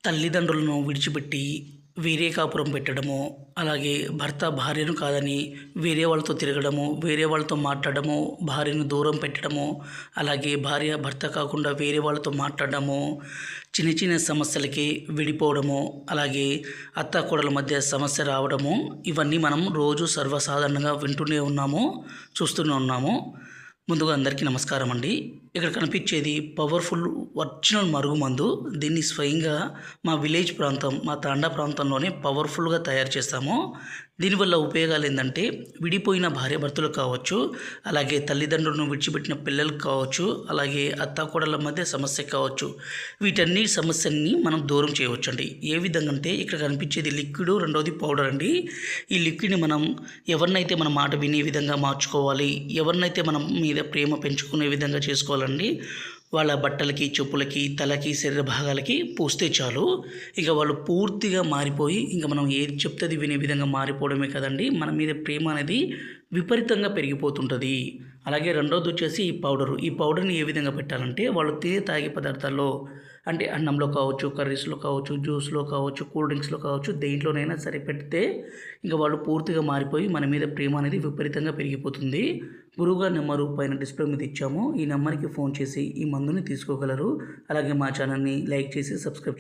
తల్లిదండ్రులను విడిచిపెట్టి వేరే కాపురం పెట్టడము, అలాగే భర్త భార్యను కాదని వేరే వాళ్ళతో తిరగడము, వేరే వాళ్ళతో మాట్లాడడము, భార్యను దూరం పెట్టడము, అలాగే భార్య భర్త కాకుండా వేరే వాళ్ళతో మాట్లాడడము, చిన్న చిన్న సమస్యలకి విడిపోవడము, అలాగే అత్తాకోడల మధ్య సమస్య రావడము, ఇవన్నీ మనం రోజు సర్వసాధారణంగా వింటూనే ఉన్నాము, చూస్తూనే ఉన్నాము. ముందుగా అందరికీ నమస్కారం అండి. ఇక్కడ కనిపించేది పవర్ఫుల్ ఒరిజినల్ మరుగుమందు. దీన్ని స్వయంగా మా విలేజ్ ప్రాంతం, మా తాండా ప్రాంతంలోనే పవర్ఫుల్గా తయారు చేస్తాము. దీనివల్ల ఉపయోగాలు ఏంటంటే, విడిపోయిన భార్యాభర్తలు కావచ్చు, అలాగే తల్లిదండ్రులను విడిచిపెట్టిన పిల్లలకు కావచ్చు, అలాగే అత్తాకోడళ్ళ మధ్య సమస్య కావచ్చు, వీటన్ని సమస్యల్ని మనం దూరం చేయవచ్చు అండి. ఏ విధంగా అంటే, ఇక్కడ కనిపించేది లిక్విడ్, రెండవది పౌడర్ అండి. ఈ లిక్విడ్ని మనం ఎవరినైతే మన మాట వినే విధంగా మార్చుకోవాలి, ఎవరినైతే మనం మీద ప్రేమ పెంచుకునే విధంగా చేసుకోవాలండి, వాళ్ళ బట్టలకి, చెప్పులకి, తలకి, శరీర భాగాలకి పూస్తే చాలు. ఇక వాళ్ళు పూర్తిగా మారిపోయి, ఇంకా మనం ఏది చెప్తే అది వినే విధంగా మారిపోవడమే కదండి, మన మీద ప్రేమ అనేది విపరీతంగా పెరిగిపోతుంటుంది. అలాగే రెండోది వచ్చేసి ఈ పౌడరు. ఈ పౌడర్ని ఏ విధంగా పెట్టాలంటే, వాళ్ళు తినే తాగే పదార్థాల్లో, అంటే అన్నంలో కావచ్చు, కర్రీస్లో కావచ్చు, జ్యూస్లో కావచ్చు, కూల్ డ్రింక్స్లో కావచ్చు, దేంట్లోనైనా సరే పెడితే ఇంకా వాళ్ళు పూర్తిగా మారిపోయి మన మీద ప్రేమ అనేది విపరీతంగా పెరిగిపోతుంది. గురువుగారి నెంబరు పైన డిస్ప్లే మీద ఇచ్చాము. ఈ నెంబర్కి ఫోన్ చేసి ఈ మందుని తీసుకోగలరు. అలాగే మా ఛానల్ని లైక్ చేసి సబ్స్క్రైబ్